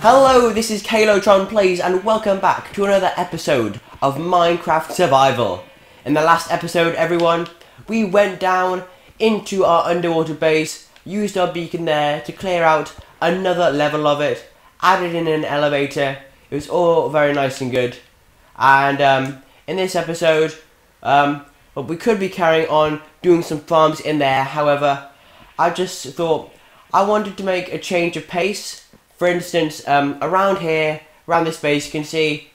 Hello, this is Calotron Plays and welcome back to another episode of Minecraft Survival. In the last episode, everyone, we went down into our underwater base, used our beacon there to clear out another level of it, added in an elevator. It was all very nice and good. And in this episode, we could be carrying on doing some farms in there. However, I just thought I wanted to make a change of pace. For instance, around here, around this base, you can see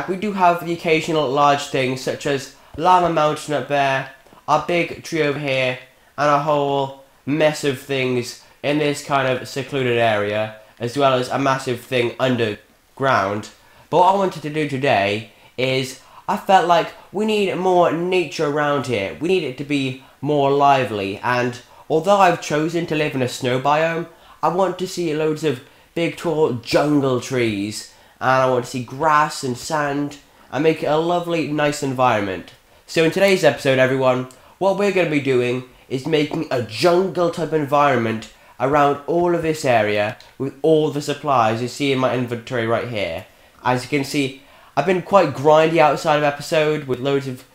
we do have the occasional large things such as Llama Mountain up there, our big tree over here, and a whole mess of things in this kind of secluded area, as well as a massive thing underground. But what I wanted to do today is I felt like we need more nature around here. We need it to be more lively, and although I've chosen to live in a snow biome, I want to see loads of big tall jungle trees, and I want to see grass and sand and make it a lovely, nice environment. So in today's episode, everyone, what we're going to be doing is making a jungle type environment around all of this area with all the supplies you see in my inventory right here. As you can see, I've been quite grindy outside of episode with loads of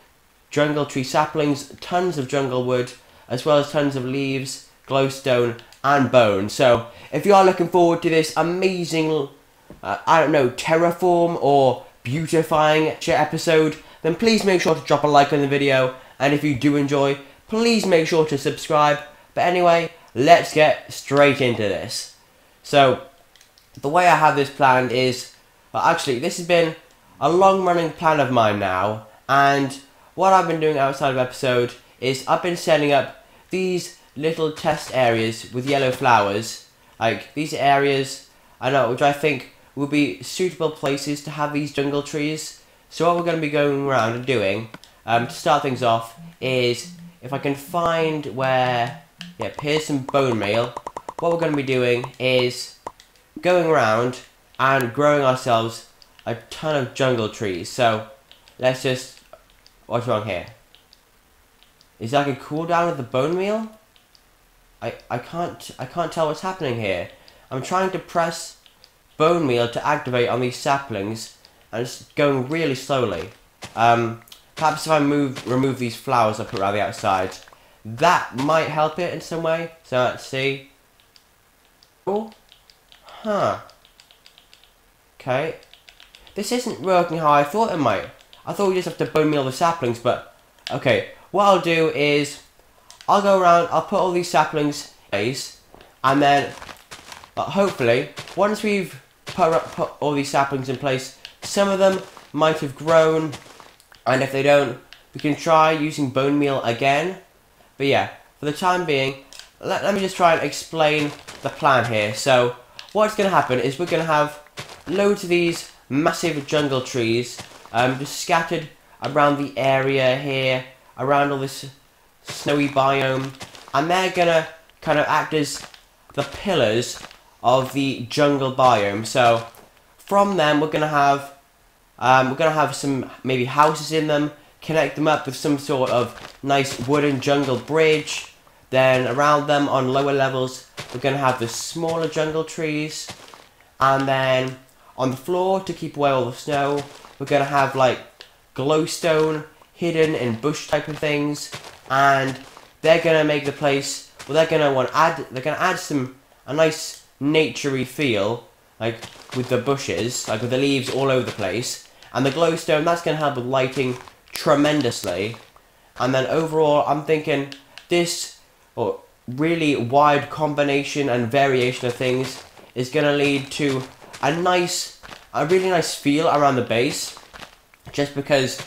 jungle tree saplings, tons of jungle wood, as well as tons of leaves, glowstone and bone. So if you are looking forward to this amazing, terraform or beautifying episode, then please make sure to drop a like on the video, and if you do enjoy, please make sure to subscribe. But anyway, let's get straight into this. So the way I have this planned is, actually this has been a long running plan of mine now, and what I've been doing outside of episode is I've been setting up these little test areas with yellow flowers, like these areas which I think will be suitable places to have these jungle trees. So what we're going to be going around and doing to start things off is, if I can find where, here's some bone meal. What we're going to be doing is going around and growing ourselves a ton of jungle trees. So let's just, what's wrong here? Is that like a cooldown of the bone meal? I can't tell what's happening here. I'm trying to press bone meal to activate on these saplings, and it's going really slowly. Perhaps if I remove these flowers I put around the outside, that might help it in some way. So let's see. Oh, okay. This isn't working how I thought it might. I thought we just have to bone meal the saplings, but okay. What I'll do is I'll go around, I'll put all these saplings in place, and then hopefully, once we've put all these saplings in place, some of them might have grown, and if they don't, we can try using bone meal again. But yeah, for the time being, let me just try and explain the plan here. So, what's going to happen is we're going to have loads of these massive jungle trees just scattered around the area here, around all this snowy biome, and they're gonna kind of act as the pillars of the jungle biome. So from them we're gonna have some maybe houses in them, connect them up with some sort of nice wooden jungle bridge. Then around them on lower levels we're gonna have the smaller jungle trees, and then on the floor, to keep away all the snow, we're gonna have like glowstone hidden in bush type of things, and they're gonna make the place. Well, they're gonna add a nice naturey feel, like with the bushes, like with the leaves all over the place, and the glowstone, that's gonna help with lighting tremendously. And then overall, I'm thinking this really wide combination and variation of things is gonna lead to a really nice feel around the base, just because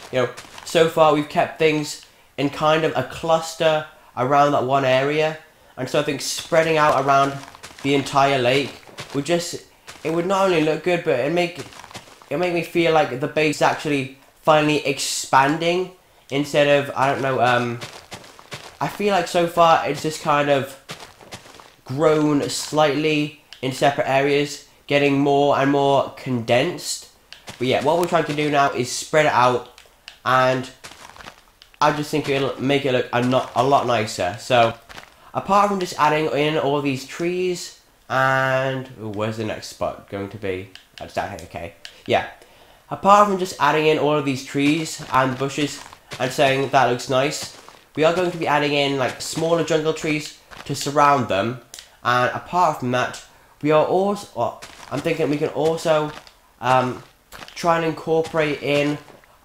so far we've kept things in kind of a cluster around that one area, and so I think spreading out around the entire lake would not only look good, but it make me feel like the base is actually finally expanding instead of, I feel like so far it's just kind of grown slightly in separate areas, getting more and more condensed. But yeah, what we're trying to do now is spread it out, and I just think it'll make it look a lot nicer. So apart from just adding in all these trees And where's the next spot going to be? That's down here, okay. Yeah. Apart from just adding in all of these trees and bushes and saying that looks nice, we are going to be adding in like smaller jungle trees to surround them. And apart from that, we are also, well, I'm thinking we can also try and incorporate in,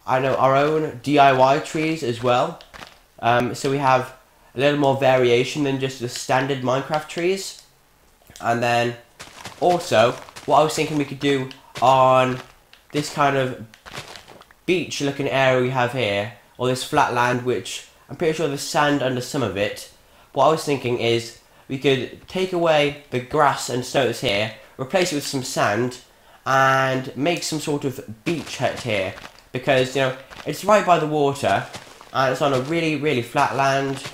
I know, our own DIY trees as well. So we have a little more variation than just the standard Minecraft trees. And then also, what I was thinking we could do on this kind of beach looking area we have here, or this flat land, which I'm pretty sure there's sand under some of it. What I was thinking is we could take away the grass and snow that's here, replace it with some sand, and make some sort of beach hut here. Because, you know, it's right by the water, and it's on a really, really flat land,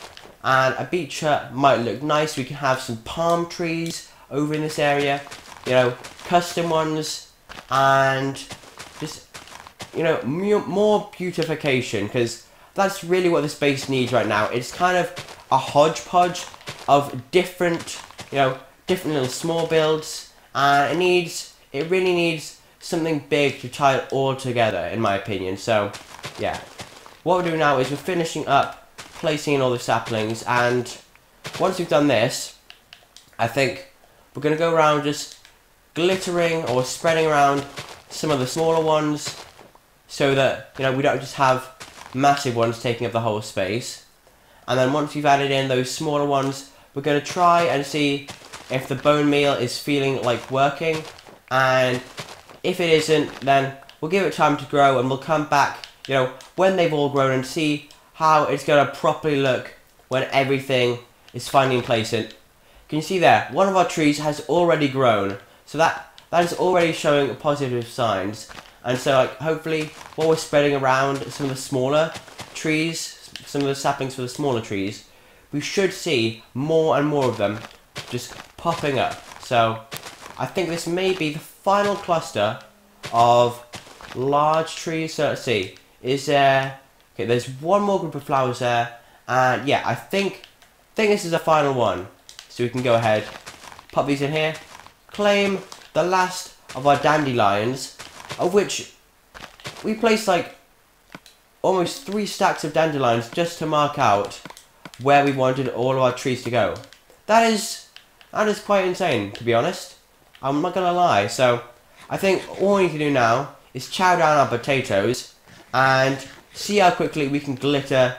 and a beach hut might look nice. We can have some palm trees over in this area, you know, custom ones, and just, you know, more beautification, because that's really what this base needs right now. It's kind of a hodgepodge of different, you know, different little small builds, and it really needs something big to tie it all together, in my opinion. So, yeah. What we're doing now is we're finishing up placing in all the saplings, and once we've done this, I think we're going to go around just glittering or spreading around some of the smaller ones so that, you know, we don't just have massive ones taking up the whole space. And then once we've added in those smaller ones, we're going to try and see if the bone meal is feeling like working, and if it isn't, then we'll give it time to grow, and we'll come back, you know, when they've all grown, and see how it's going to properly look when everything is finally in place. And can you see there, one of our trees has already grown, so that is already showing positive signs. And so, like, hopefully while we're spreading around some of the smaller trees, some of the saplings for the smaller trees, we should see more and more of them just popping up. So I think this may be the final cluster of large trees. So let's see, is there, okay, there's one more group of flowers there, and yeah, I think this is the final one. So we can go ahead, pop these in here, claim the last of our dandelions, of which we placed like almost 3 stacks of dandelions just to mark out where we wanted all of our trees to go. That is quite insane, to be honest. I'm not gonna lie. So I think all we need to do now is chow down our potatoes and see how quickly we can glitter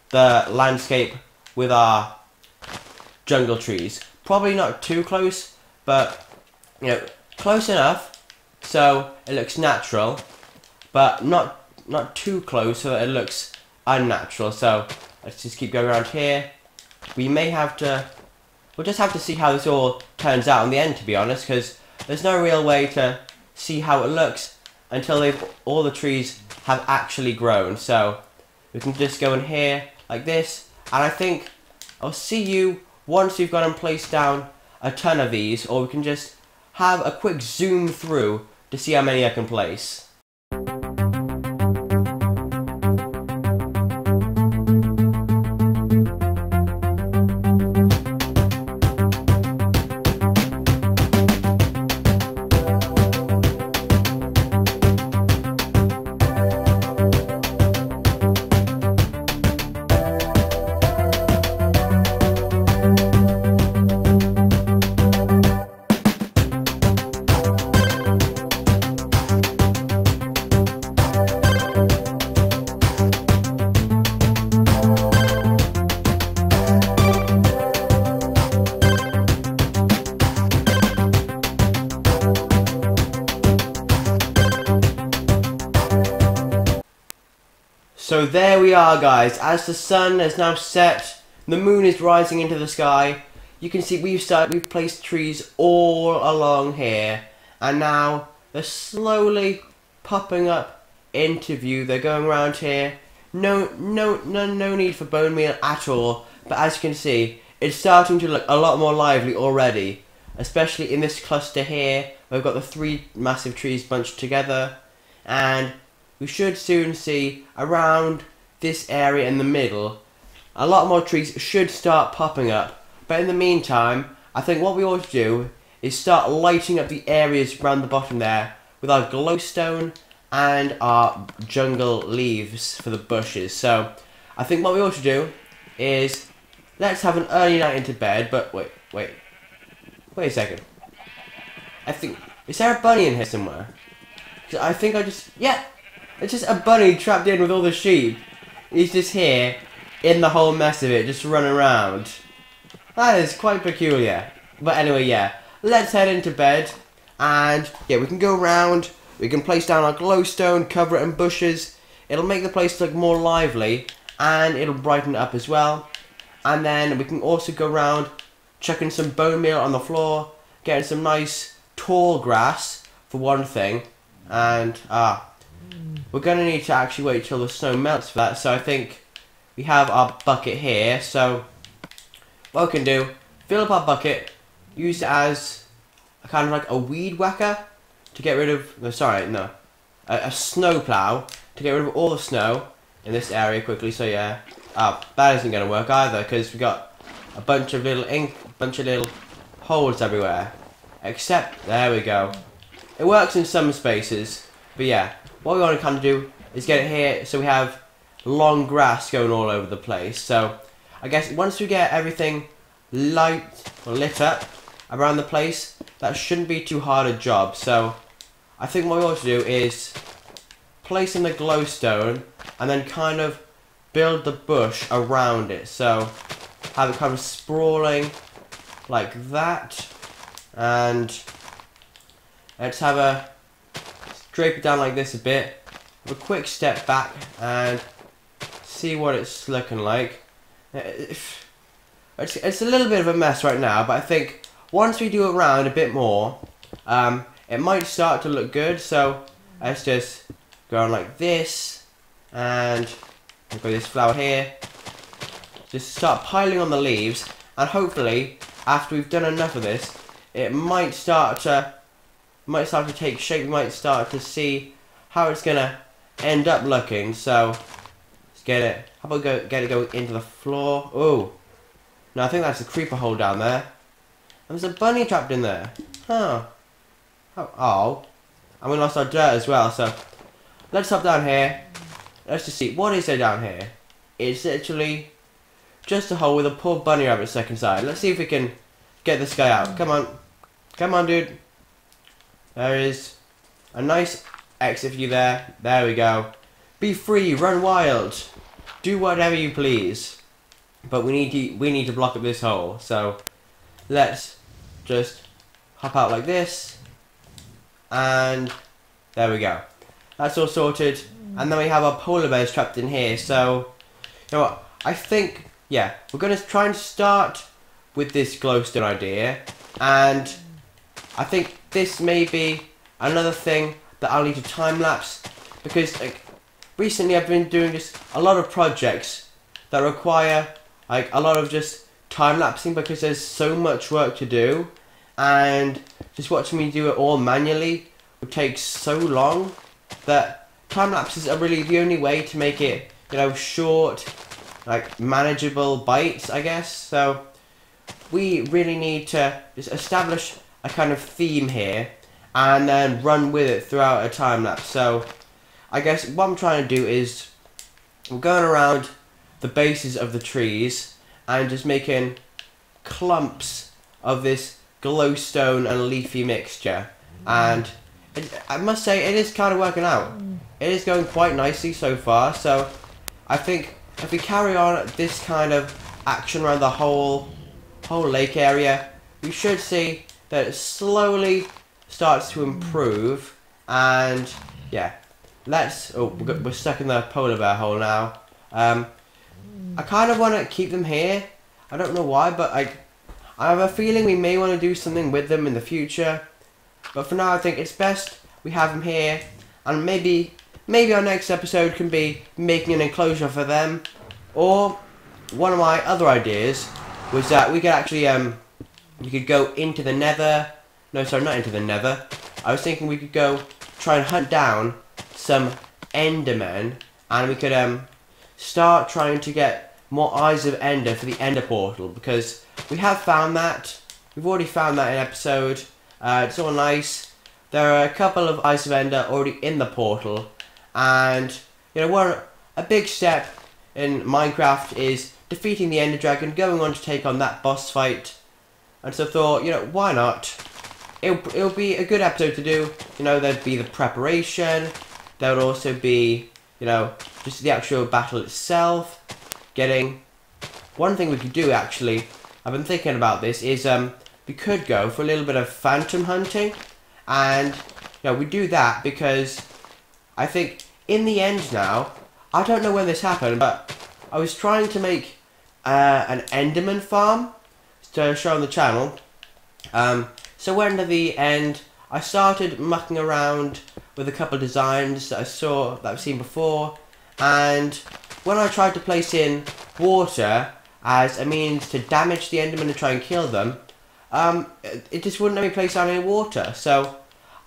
the landscape with our jungle trees. Probably not too close, but, you know, close enough so it looks natural, but not too close so that it looks unnatural. So let's just keep going around here. We'll just have to see how this all turns out in the end, to be honest, because there's no real way to see how it looks until all the trees have actually grown. So we can just go in here like this, and I think I'll see you once we've gone and placed down a ton of these, or we can just have a quick zoom through to see how many I can place. So there we are, guys. As the sun has now set, the moon is rising into the sky. You can see we've placed trees all along here, and now they're slowly popping up into view. They're going around here. No need for bone meal at all. But as you can see, it's starting to look a lot more lively already, especially in this cluster here. We've got the 3 massive trees bunched together, and we should soon see around this area in the middle, a lot more trees should start popping up. But in the meantime, I think what we ought to do is start lighting up the areas around the bottom there with our glowstone and our jungle leaves for the bushes. So I think what we ought to do is let's have an early night into bed. But wait a second. I think, is there a bunny in here somewhere? 'Cause I think yeah, it's just a bunny trapped in with all the sheep. He's just here in the whole mess of it, just running around. That is quite peculiar. But anyway, yeah, let's head into bed, and yeah, we can go around, we can place down our glowstone, cover it in bushes. It'll make the place look more lively, and it'll brighten it up as well. And then we can also go around chucking some bone meal on the floor, getting some nice tall grass for one thing, and we're gonna need to actually wait till the snow melts for that. So I think we have our bucket here. So what we can do, fill up our bucket, use it as a kind of like a weed whacker to get rid of, a snow plow to get rid of all the snow in this area quickly. So yeah, that isn't going to work either because we got a bunch of little holes everywhere. Except, there we go. It works in some spaces, but yeah, what we want to kind of do is get it here so we have long grass going all over the place. So I guess once we get everything lit up around the place, that shouldn't be too hard a job. So I think what we ought to do is place in the glowstone and then kind of build the bush around it. So have it kind of sprawling like that, and let's drape it down like this a bit, have a quick step back and see what it's looking like. It's a little bit of a mess right now, but I think once we do it around a bit more, it might start to look good. So let's just go on like this, and I've got this flower here. Just start piling on the leaves, and hopefully after we've done enough of this, it might start to take shape. We might start to see how it's gonna end up looking. So let's get it. How about get it going into the floor? Oh, no, I think that's a creeper hole down there. And there's a bunny trapped in there. Huh. Oh. And we lost our dirt as well. So let's hop down here. Let's just see what is there down here. It's literally just a hole with a poor bunny rabbit stuck inside. Let's see if we can get this guy out. Come on. Come on, dude. There is a nice exit for you there. There we go. Be free, run wild. Do whatever you please. But we need to block up this hole. So let's just hop out like this. And there we go. That's all sorted. And then we have our polar bears trapped in here. So you know what? I think, yeah, we're going to try and start with this glowstone idea, and I think this may be another thing that I'll need to time-lapse, because like recently I've been doing just a lot of projects that require like a lot of just time-lapsing because there's so much work to do, and just watching me do it all manually would take so long that time-lapses are really the only way to make it, you know, short, like manageable bites, I guess. So we really need to just establish a kind of theme here and then run with it throughout a time lapse. So I guess what I'm trying to do is I'm going around the bases of the trees and just making clumps of this glowstone and leafy mixture, and I must say it is kind of working out. It is going quite nicely so far. So I think if we carry on this kind of action around the whole lake area, we should see that it slowly starts to improve. And yeah, we're stuck in the polar bear hole now. I kind of want to keep them here. I don't know why, but I have a feeling we may want to do something with them in the future. But for now, I think it's best we have them here, and maybe our next episode can be making an enclosure for them. Or one of my other ideas was that we could actually we could go into the nether. No, sorry, not into the nether. I was thinking we could go try and hunt down some endermen, and we could start trying to get more eyes of ender for the ender portal, because we have found that we've already found that in episode. It's all nice. There are a couple of Eyes of Ender already in the portal, and you know, a big step in Minecraft is defeating the Ender Dragon, going on to take on that boss fight. And so I thought, you know, why not? It'll be a good episode to do. You know, there'd be the preparation. There would also be, you know, just the actual battle itself. One thing we could do, actually, I've been thinking about this, is we could go for a little bit of phantom hunting. And, you know, we do that because I think in the end now, I don't know when this happened, but I was trying to make an Enderman farm to show on the channel. So when at the end, I started mucking around with a couple of designs that I've seen before, and when I tried to place in water as a means to damage the Enderman and try and kill them, it just wouldn't let me place down any water. So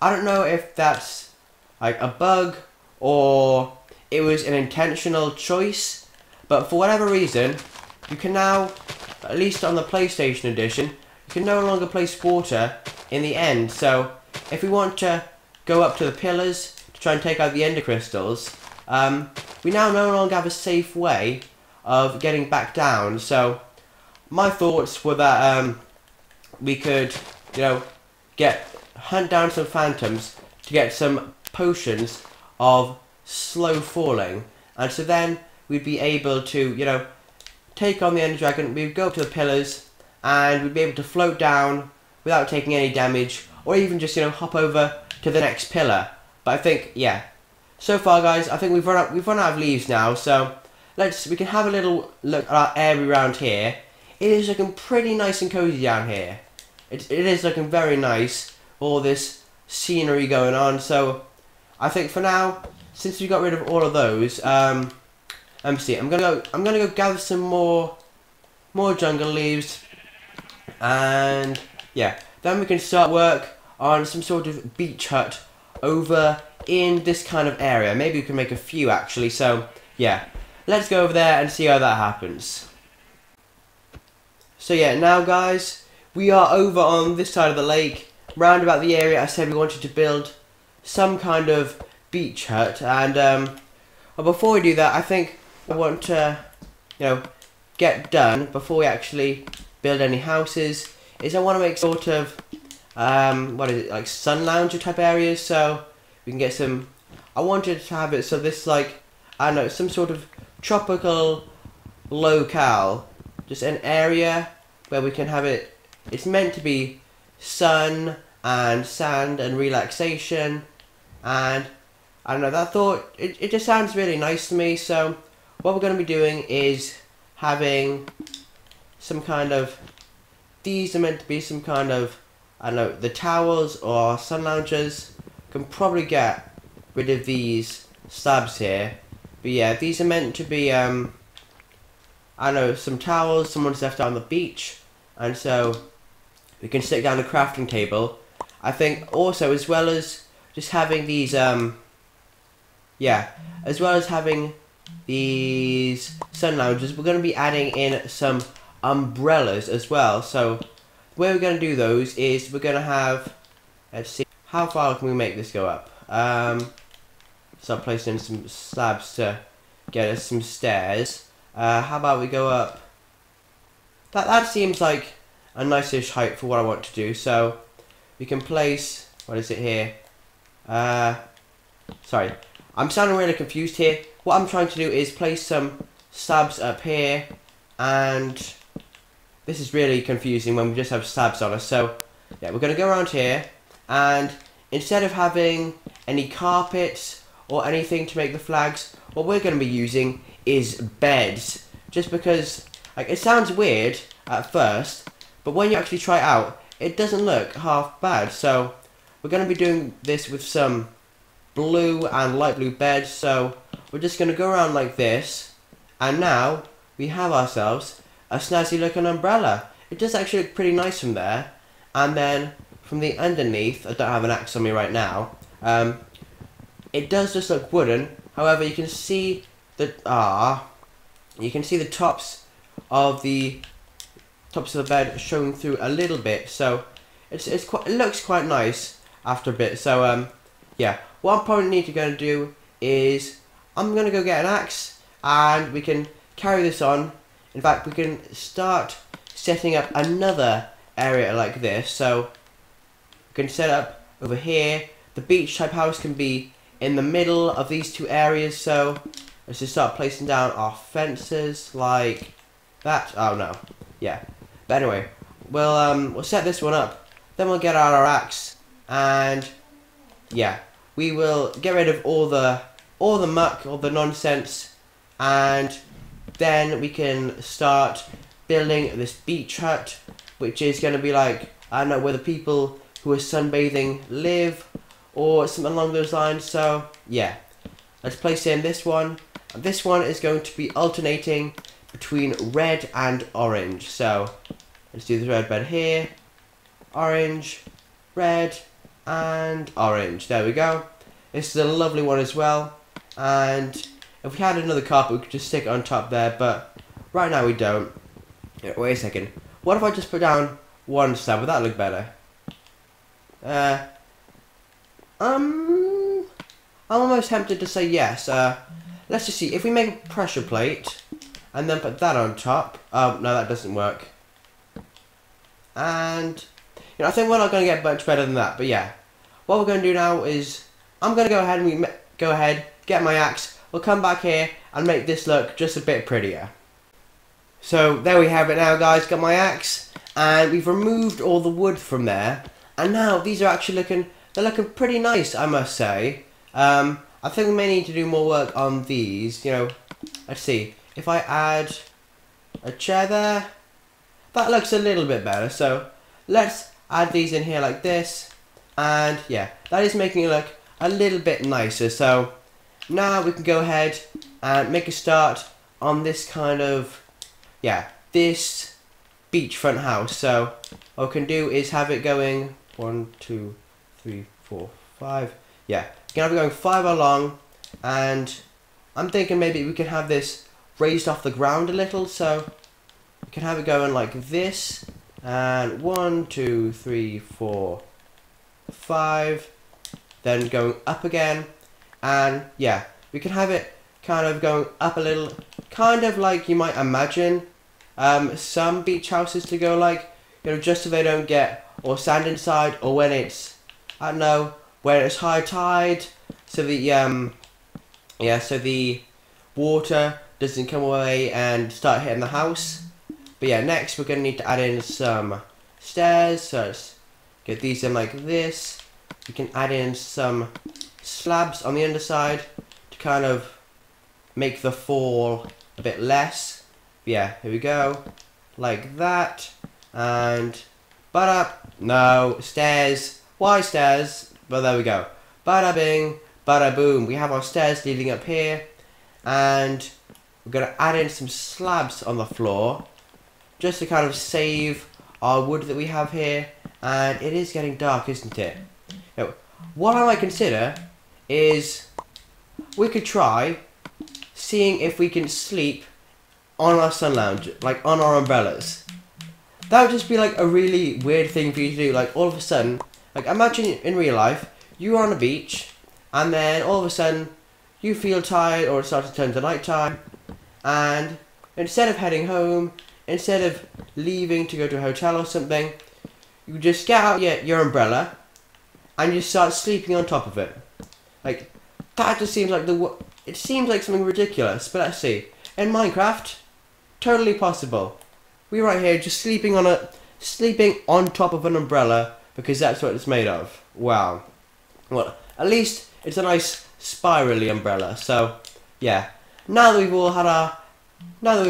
I don't know if that's like a bug or it was an intentional choice, but for whatever reason, you can now, at least on the PlayStation edition, you can no longer place water in the end. So if we want to go up to the pillars to try and take out the ender crystals, we now no longer have a safe way of getting back down. So my thoughts were that we could, you know, hunt down some phantoms to get some potions of slow falling, and so then we'd be able to, you know, take on the Ender Dragon. We'd go up to the pillars and we'd be able to float down without taking any damage, or even just, you know, hop over to the next pillar. But I think, yeah, so far guys, I think we've run out of leaves now, so we can have a little look at our area around here. It is looking pretty nice and cozy down here. It is looking very nice, all this scenery going on. So I think for now, since we got rid of all of those, let me see. I'm gonna go gather some more jungle leaves, and yeah, then we can start work on some sort of beach hut over in this kind of area. Maybe we can make a few actually. So yeah, let's go over there and see how that happens. So yeah, now guys, we are over on this side of the lake, round about the area I said we wanted to build some kind of beach hut. And well, before we do that, I think I want to, you know, get done before we actually build any houses, is I want to make sort of what is it, like sun lounger type areas, so we can get some. I wanted to have it so this, like, I don't know, some sort of tropical locale, just an area where we can have it. It's meant to be sun and sand and relaxation, and I don't know, that thought, it just sounds really nice to me. So what we're going to be doing is having some kind of, these are meant to be some kind of, I don't know, the towels or sun loungers. Can probably get rid of these slabs here, but yeah, these are meant to be I don't know, some towels someone's left out on the beach, and so we can stick down a crafting table. I think also, as well as just having these yeah, as well as having these sun loungers, we're going to be adding in some umbrellas as well. So the way we're going to do those is we're going to have, let's see, how far can we make this go up? Start placing some slabs to get us some stairs. How about we go up? That seems like a nice-ish height for what I want to do. So we can place, what is it here? Sorry, I'm sounding really confused here. What I'm trying to do is place some slabs up here, and this is really confusing when we just have slabs on us. So yeah, we're going to go around here, and instead of having any carpets or anything to make the flags, what we're going to be using is beds. Just because, like, it sounds weird at first, but when you actually try it out, it doesn't look half bad. So we're going to be doing this with some blue and light blue beds. So we're just going to go around like this, and now we have ourselves a snazzy looking umbrella. It does actually look pretty nice from there. And then from the underneath, I don't have an axe on me right now, it does just look wooden. However, you can see that you can see the tops of the tops of the bed showing through a little bit. So it looks quite nice after a bit. So yeah, what I'm probably going to do is I'm going to go get an axe and we can carry this on. In fact, we can start setting up another area like this. So we can set up over here. The beach type house can be in the middle of these two areas. So let's just start placing down our fences like that. Oh no, yeah. But anyway, we'll set this one up. Then we'll get out our axe and yeah, we will get rid of all the muck, all the nonsense, and then we can start building this beach hut, which is going to be like, I don't know, where the people who are sunbathing live or something along those lines. So yeah, let's place in this one. And this one is going to be alternating between red and orange. So let's do the red bed here, orange, red, and orange. There we go. This is a lovely one as well. And if we had another carpet, we could just stick it on top there, but right now we don't. Wait a second. What if I just put down one slab? Would that look better? I'm almost tempted to say yes. Let's just see. If we make a pressure plate and then put that on top. Oh, no, that doesn't work. And I think we're not going to get much better than that. But yeah, what we're going to do now is I'm going to go ahead and get my axe. We'll come back here and make this look just a bit prettier. So there we have it now, guys. Got my axe and we've removed all the wood from there. And now these are actually they're looking pretty nice, I must say. I think we may need to do more work on these. Let's see. If I add a chair there, that looks a little bit better. So let's add these in here like this. And yeah, that is making it look a little bit nicer. So now we can go ahead and make a start on this kind of, this beachfront house. So what we can do is have it going 1, 2, 3, 4, 5. Yeah, we can have it going 5 along, and I'm thinking maybe we can have this raised off the ground a little. So we can have it going like this, and 1, 2, 3, 4, 5, then going up again, and yeah, we can have it kind of going up a little, kind of like you might imagine some beach houses to go like, just so they don't get or sand inside, or when it's, I don't know, when it's high tide, so the so the water doesn't come away and start hitting the house. But yeah, next we're gonna need to add in some stairs. So let's get these in like this. We can add in some slabs on the underside to kind of make the fall a bit less. But yeah, here we go, like that. And no stairs. Why stairs? But there we go. Bada bing, bada boom. We have our stairs leading up here, and we're gonna add in some slabs on the floor just to kind of save our wood that we have here. And it is getting dark, isn't it? Now, what I might consider is we could try seeing if we can sleep on our sun lounge, like on our umbrellas. That would just be like a really weird thing for you to do. Like all of a sudden, like imagine in real life, you are on a beach, and then all of a sudden you feel tired, or it starts to turn to night time, and instead of heading home, instead of leaving to go to a hotel or something, you just get out your umbrella and you start sleeping on top of it. Like that just seems like it seems like something ridiculous. But let's see, in Minecraft, totally possible. We right here just sleeping on top of an umbrella because that's what it's made of. Wow. Well, at least it's a nice spirally umbrella. So yeah, now that we've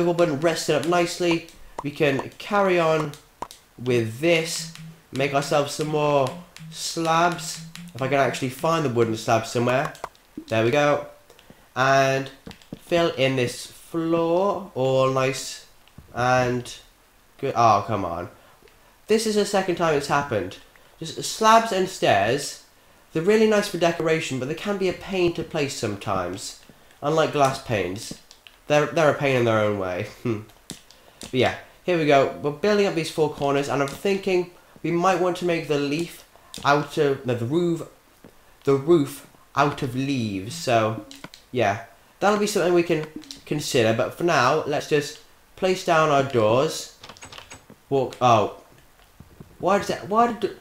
all been rested up nicely, we can carry on with this. Make ourselves some more slabs. If I can actually find the wooden slabs somewhere. There we go. And fill in this floor all nice and good. Oh, come on. This is the second time it's happened. Just slabs and stairs. They're really nice for decoration, but they can be a pain to place sometimes. Unlike glass panes. They're a pain in their own way. But yeah, here we go. We're building up these 4 corners, and I'm thinking we might want to make the leaf out of no, the roof out of leaves. So yeah, that'll be something we can consider. But for now, let's just place down our doors. Walk. Oh, why does that? Why did?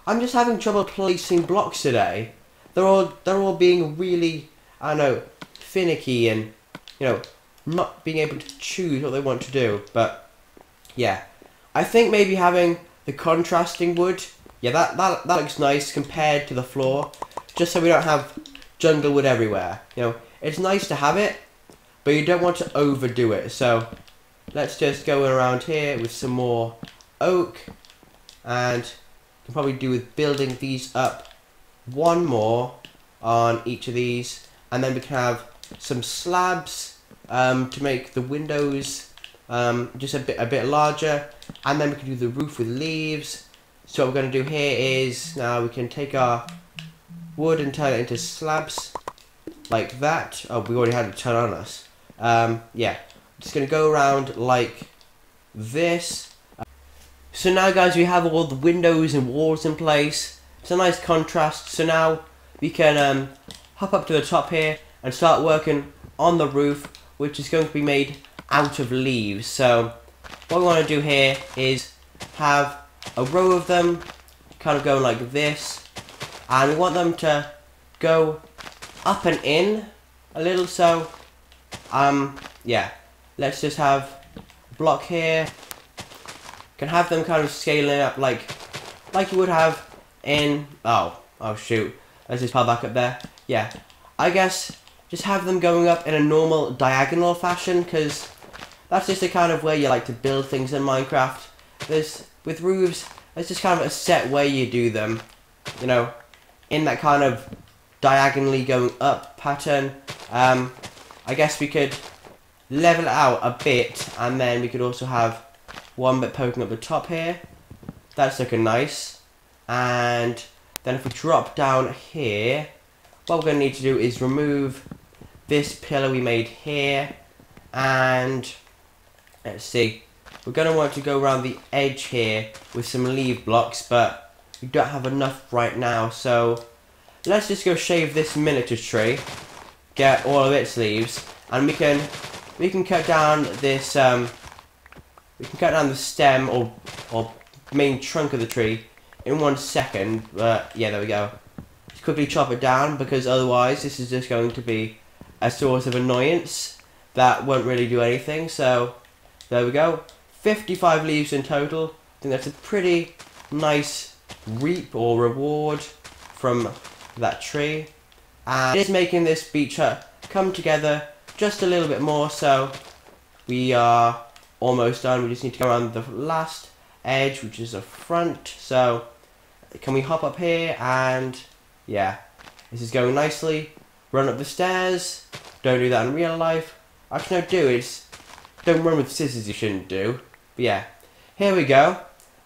I'm just having trouble placing blocks today. They're all being really, I don't know, finicky and, you know, not being able to choose what they want to do. But yeah, I think maybe having the contrasting wood, yeah, that looks nice compared to the floor, just so we don't have jungle wood everywhere. You know, it's nice to have it, but you don't want to overdo it. So let's just go around here with some more oak, and can probably do with building these up one more on each of these, and then we can have some slabs to make the windows just a bit larger, and then we can do the roof with leaves. So what we're going to do here is, now we can take our wood and turn it into slabs like that. Oh, we already had a ton on us. Yeah, just going to go around like this. So now guys, we have all the windows and walls in place. It's a nice contrast. So now we can hop up to the top here and start working on the roof, which is going to be made out of leaves. So what we want to do here is have a row of them kind of going like this, and we want them to go up and in a little. So yeah, let's just have a block here. Can have them kind of scaling up like you would have in, oh shoot, let's just pile back up there. Yeah, I guess just have them going up in a normal diagonal fashion, because that's just the kind of way you like to build things in Minecraft. With roofs, it's just kind of a set way you do them, you know, in that kind of diagonally going up pattern. I guess we could level it out a bit, and then we could also have one bit poking up the top here. That's looking nice. And then if we drop down here, what we're going to need to do is remove this pillar we made here, and let's see, we're going to want to go around the edge here with some leaf blocks, but we don't have enough right now. So let's just go shave this miniature tree, get all of its leaves, and we can cut down this we can cut down the stem or main trunk of the tree in 1 second. But yeah, there we go. Just quickly chop it down, because otherwise this is just going to be a source of annoyance that won't really do anything. So there we go, 55 leaves in total. I think that's a pretty nice reap or reward from that tree, and it is making this beach hut come together just a little bit more. So we are almost done. We just need to go around the last edge, which is the front. So can we hop up here? And yeah, this is going nicely. Run up the stairs. Don't do that in real life. Actually, no, don't run with scissors, you shouldn't do. But yeah, here we go.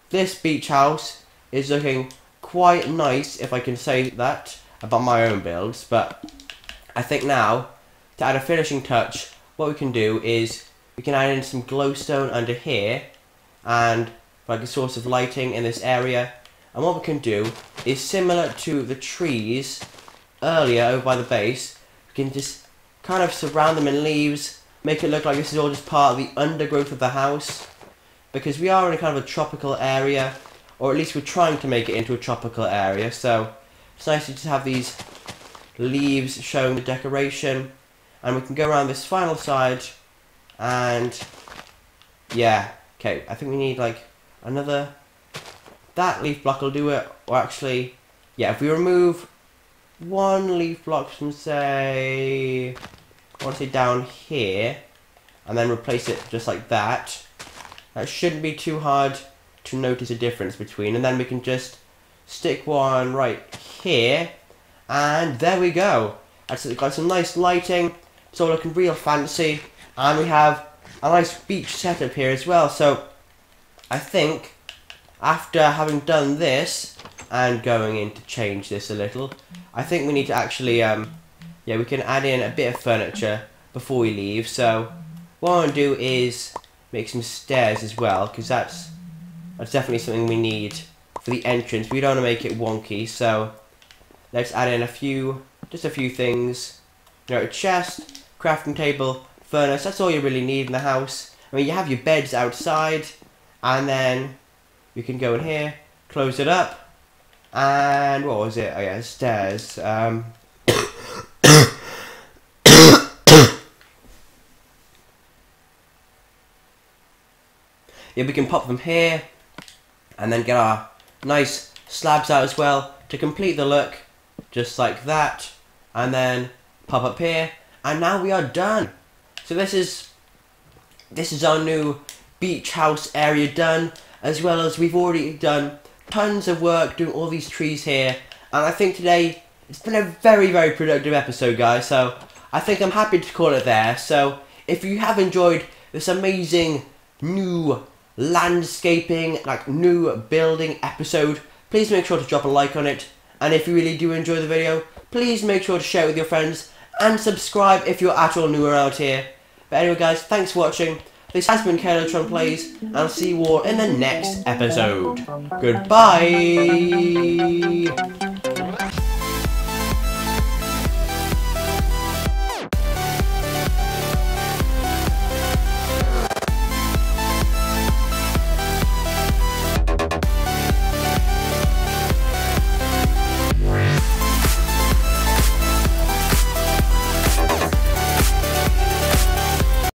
This beach house is looking quite nice, if I can say that about my own builds. But I think now, to add a finishing touch, what we can do is we can add in some glowstone under here, and like a source of lighting in this area. And what we can do is, similar to the trees earlier over by the base, we can just kind of surround them in leaves, make it look like this is all just part of the undergrowth of the house, because we are in a kind of a tropical area, or at least we're trying to make it into a tropical area. So it's nice to just have these leaves showing the decoration, and we can go around this final side. And yeah, okay, I think we need like another, that leaf block will do it. Or actually, yeah, if we remove 1 leaf block from, say, I want to say down here, and then replace it just like that, that shouldn't be too hard to notice a difference between. And then we can just stick one right here, and there we go. That's got some nice lighting. It's all looking real fancy. And we have a nice beach setup here as well. So I think after having done this and going in to change this a little, I think we need to actually yeah, we can add in a bit of furniture before we leave. So what I want to do is make some stairs as well, because that's definitely something we need for the entrance. We don't want to make it wonky, so let's add in just a few things. You know, a chest, crafting table, furnace. That's all you really need in the house. I mean, you have your beds outside, and then you can go in here, close it up, and what was it? Oh yeah, stairs. Yeah, we can pop them here, and then get our nice slabs out as well to complete the look, just like that, and then pop up here, and now we are done. So this is our new beach house area done, as well as we've already done tons of work doing all these trees here, and I think today it's been a very, very productive episode, guys, so I think I'm happy to call it there. So if you have enjoyed this amazing new landscaping, like new building episode, please make sure to drop a like on it, and if you really do enjoy the video, please make sure to share it with your friends, and subscribe if you're at all new around here. But anyway guys, thanks for watching. This has been Calotron Plays, and I'll see you all in the next episode. Goodbye!